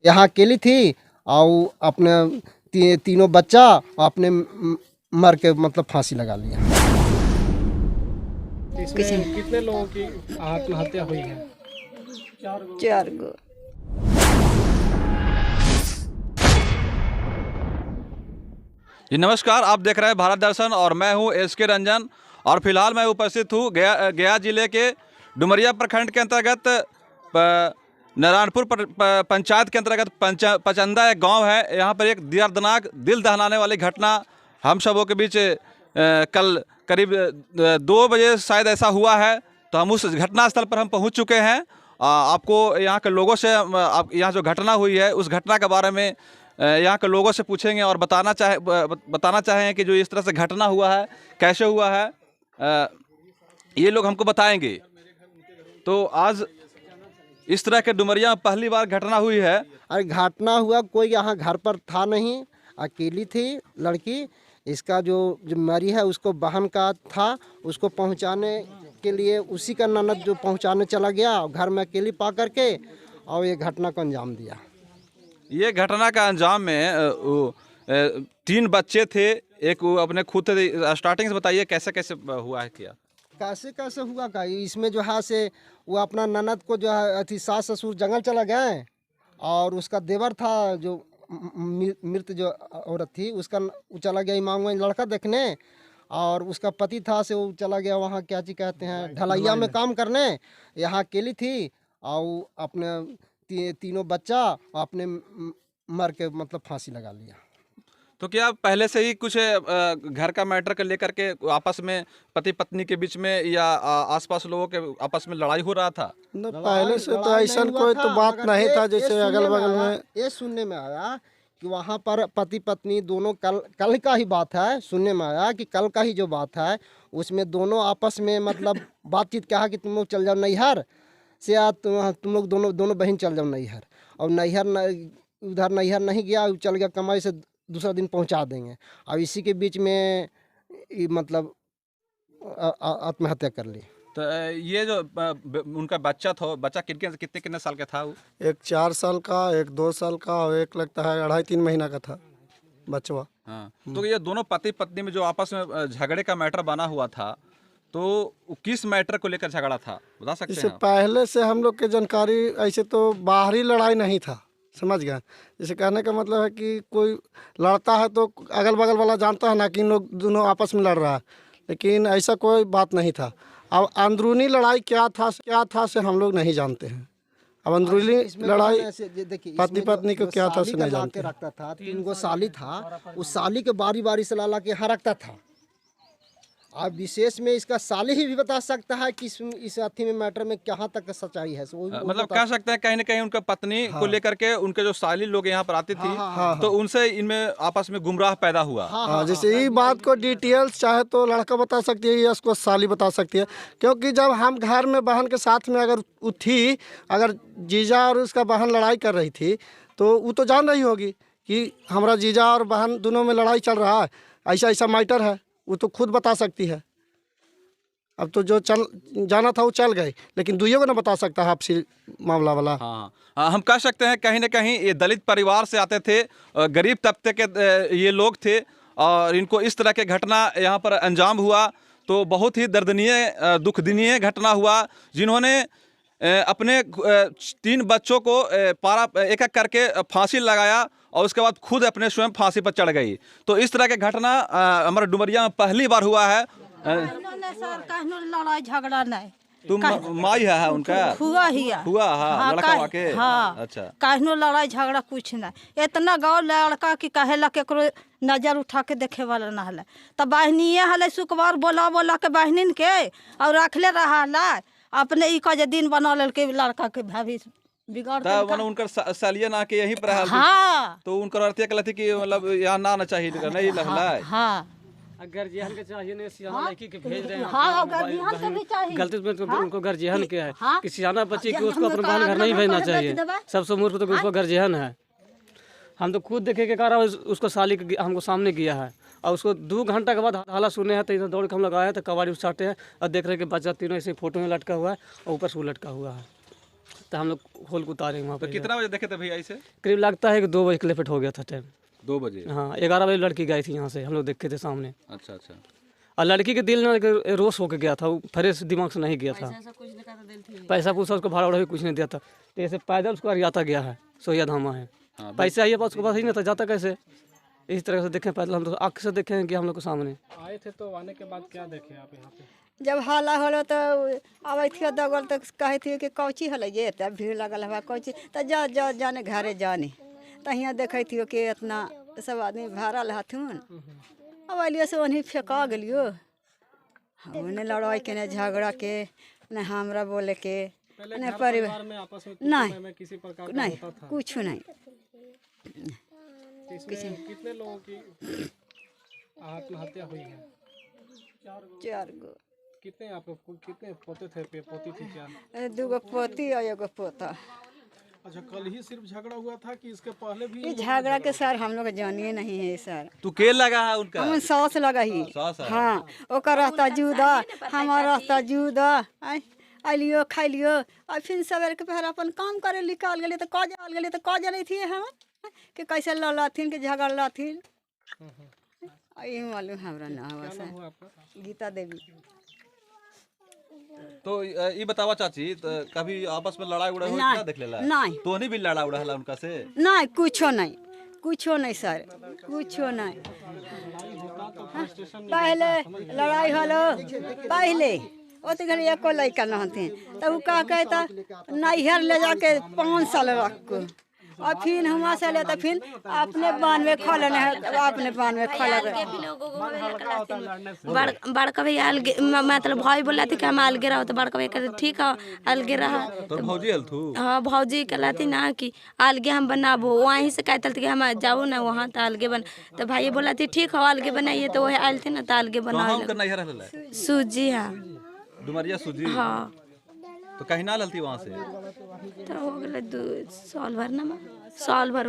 यहाँ अकेली थी और अपने तीनों बच्चा अपने मर के मतलब फांसी लगा लिया। इसमें कितने लोगों की आत्महत्या हुई है? 4 गो। जी नमस्कार, आप देख रहे हैं भारत दर्शन और मैं हूं एसके रंजन। और फिलहाल मैं उपस्थित हूं गया जिले के डुमरिया प्रखंड के अंतर्गत नारायणपुर पंचायत के अंतर्गत पचंदा एक गांव है। यहां पर एक दर्दनाक दिल दहलाने वाली घटना हम सबों के बीच कल करीब 2 बजे शायद ऐसा हुआ है। तो हम उस घटना स्थल पर हम पहुँच चुके हैं। आपको यहाँ के लोगों से यहाँ जो घटना हुई है उस घटना के बारे में यहाँ के लोगों से पूछेंगे और बताना चाहेंगे कि जो इस तरह से घटना हुआ है कैसे हुआ है, ये लोग हमको बताएंगे। तो आज इस तरह के डुमरिया में पहली बार घटना हुई है। अरे घटना हुआ, कोई यहाँ घर पर था नहीं, अकेली थी लड़की। इसका जो मरी है उसको बहन का था, उसको पहुँचाने के लिए उसी का ननद जो पहुँचाने चला गया घर में अकेली पा करके और ये घटना को अंजाम दिया। ये घटना का अंजाम में 3 बच्चे थे, एक वो अपने खुद थे। स्टार्टिंग से बताइए कैसे कैसे हुआ है, क्या कैसे कैसे हुआ का इसमें जो है से वो अपना ननद को जो है अथी सास ससुर जंगल चला गए और उसका देवर था जो मृत जो औरत थी उसका वो चला गया इमाम में लड़का देखने, और उसका पति था से वो चला गया वहाँ क्या चीज कहते हैं ढलैया में काम करने। यहाँ अकेली थी और अपने तीनों बच्चा अपने मर के मतलब फांसी लगा लिया। तो क्या पहले से ही कुछ घर का मैटर को लेकर के आपस में पति पत्नी के बीच में या आसपास लोगों के आपस में लड़ाई हो रहा था? न पहले से तो ऐसा कोई तो बात नहीं था। जैसे अगल बगल में ये सुनने में आया कि वहाँ पर पति पत्नी दोनों कल का ही बात है। सुनने में आया कि कल का ही जो बात है उसमें दोनों आपस में मतलब बातचीत कहा कि तुम लोग चल जाओ नैहर से, तुम लोग दोनों बहन चल जाओ नैहर। और नैहर उधर नैहर नहीं गया, चल गया कमाई से, दूसरा दिन पहुंचा देंगे। और इसी के बीच में मतलब आत्महत्या कर ली। तो ये जो उनका बच्चा था, बच्चा कितने साल का था? वो एक 4 साल का, एक 2 साल का और एक लगता है 2.5-3 महीना का था बचवा। हाँ, तो ये दोनों पति पत्नी में जो आपस में झगड़े का मैटर बना हुआ था, तो किस मैटर को लेकर झगड़ा था बता सकते इससे हैं? पहले से हम लोग के जानकारी ऐसे तो बाहरी लड़ाई नहीं था, समझ गए। जैसे कहने का मतलब है कि कोई लड़ता है तो अगल बगल वाला जानता है ना कि इन लोग दोनों आपस में लड़ रहा है, लेकिन ऐसा कोई बात नहीं था। अब अंदरूनी लड़ाई क्या था से हम लोग नहीं जानते हैं। अब अंदरूनी लड़ाई पति पत्नी को क्या था से नहीं जानते। रखता था 3 गो साली था, उस साली के बारी बारी से ला के यहाँ रखता था। अब विशेष में इसका साली ही भी बता सकता है कि इस अथी में मैटर में कहाँ तक सच्चाई है। मतलब कह सकते हैं कहीं ना कहीं उनका पत्नी को लेकर के उनके जो साली लोग यहाँ पर आती थी, तो उनसे इनमें आपस में गुमराह पैदा हुआ। जैसे ये बात को डिटेल्स चाहे तो लड़का बता सकती है या उसको साली बता सकती है, क्योंकि जब हम घर में बहन के साथ में अगर थी, अगर जीजा और उसका बहन लड़ाई कर रही थी तो वो तो जान रही होगी कि हमारा जीजा और बहन दोनों में लड़ाई चल रहा है, ऐसा ऐसा मैटर है, वो तो खुद बता सकती है। अब तो जो जाना था वो चल गए, लेकिन दुइयों को ना बता सकता है आपसी मामला वाला। हाँ, हम कह सकते हैं कहीं ना कहीं ये दलित परिवार से आते थे, गरीब तबके के ये लोग थे और इनको इस तरह के घटना यहाँ पर अंजाम हुआ तो बहुत ही दर्दनीय दुखदनीय घटना हुआ। जिन्होंने अपने 3 बच्चों को एक एक करके फांसी लगाया और उसके बाद खुद अपने स्वयं फांसी पर चढ़ गई। तो इस तरह के घटना हमारे डुमरिया में पहली बार हुआ है। लड़ाई झगड़ा नहीं। तुम माई है उनका हुआ हाँ, लड़का के। हाँ, अच्छा, कहनो लड़ाई झगड़ा कुछ नहीं। इतना गाँव लड़का कि कहेला केकरो नजर उठा के देखे वाला ना हला। तब बहनिए हले शुक्रवार बोला के बहनिन के और रखले रहा अपने ई का दिन बना के लड़का के भाभी बिगाड़ उनकर सालिया ना के यहीं पर। हाँ, तो उनकर अर्थ कहला थी कि मतलब यहाँ ना चाहिए नहीं लहलाए। हाँ, गर्जियन के चाहिए नहीं, सियाना लड़की के भेज रहे हैं। हाँ, गर्जियन के भी चाहिए। गलती से उनको गर्जियन के है हाँ? कि सियाना बच्ची को उसको अपने बहन घर नहीं भेजना चाहिए। सबसे मूर्ख तो उसको गर्जियन है। हम तो खुद देखे के कारण उसको साली हमको सामने किया है और उसको 2 घंटा के बाद हाला सुने हैं तो इधर दौड़ के हम लोग आए तो कबाड़ी उछाटे हैं और देख रहे कि बच्चा तीनों ऐसे फोटो में लटका हुआ है और ऊपर से वो लटका हुआ है। तो हम लोग खोल के उतारे वहाँ तो पे। कितना बजे देखे थे भैया इसे? करीब लगता है कि 2 बजे क्लिपट हो गया था टाइम। 2 बजे? हाँ, 11 बजे लड़की गई थी यहाँ से, हम लोग देखे थे सामने। अच्छा अच्छा। और लड़की के दिल में एक रोष होके गया था, वो फ्रेश दिमाग से नहीं गया था। पैसा पूछा उसको, भाड़ा भी कुछ नहीं दिया था। तो ऐसे पैदल उसको अरियाता गया है, सोया धामा है। पैसा आइए पास उसके पास ही नहीं था, जाता कैसे? इस तरह से देखे पैदल, हम तो आँख से देखे हैं कि हम लोग के सामने आए थे। तो आने के बाद क्या देखे आप यहाँ पे? जब हाला होलो तो आवे थी दगल तो कहे थी कि कौची हल ये तब भीड़ लगल हवा कौची तो जा जाने घरे जाने तो यहाँ देखे थी कि इतना सब आदमी भरल हथुन। अब अलियो से वहीं फेंका गलियो, उन्हें लड़ाई के ने झगड़ा के न हमरा बोले के न परिवार में आपस में नहीं में किसी प्रकार का नहीं होता था? कुछ नहीं। इसमें कितने लोगों की आत्महत्या हुई है? 4 गो। कितने आप लोग कितने पोते थे, पोती थी क्या? 2 गो पोती और 1 गो पोता। अच्छा, कल ही सिर्फ झगड़ा हुआ था कि इसके पहले भी? ये झगड़ा के सर हम लोग जानिए नहीं है सर। तू के लगा है उनका? हम सास लगा ही। सास है? हाँ, ओकर रहता जुदा, हमारा रहता जुदा। अलियो खाइलियो और फिर सवेर के पहर अपन काम करे निकाल गए तो कह जाने थी हम कि कैसे लड़ाथिन कि झगड़ लाथिन। यही मालूम हमरा ना हुआ सर। गीता देवी। तो ये बतावा चाची, तो कभी आपस में लड़ाई उड़ा हुई नहीं, क्या देख लेला? नहीं। तो नहीं भी लड़ा उड़ा हला उनका से? नहीं, कुछो नहीं सर, कुछो नहीं। पहले लड़ाई हलो, पहले ओते घर एको लड़का न हथिन तो का कहता नैहर ले जाके 5 साल रख को और फिर हुआ से ले तो फिर अपने बान में खा लेने अपने बान में खा लेने। बड़का भैया अलगे मतलब भाई बोला थी कि हम अलगे रहो तो बड़का भैया कहते ठीक है अलगे रहा। तो भौजी हल थू? हाँ, भौजी कहलाती ना कि अलगे हम बनाबो, वहीं से कहते थे कि हम जाओ ना वहाँ तो अलगे बन। तो भाई बोला थी ठीक है अलगे बनाइए, तो वही आयल थे ना तो अलगे कहाँ बना। उनका नैहर हला? सूजी है। डुमरिया सूजी? हाँ। तो कहीं ना ललती वहाँ से? तो हो गए 2 साल भर ना, साल भर।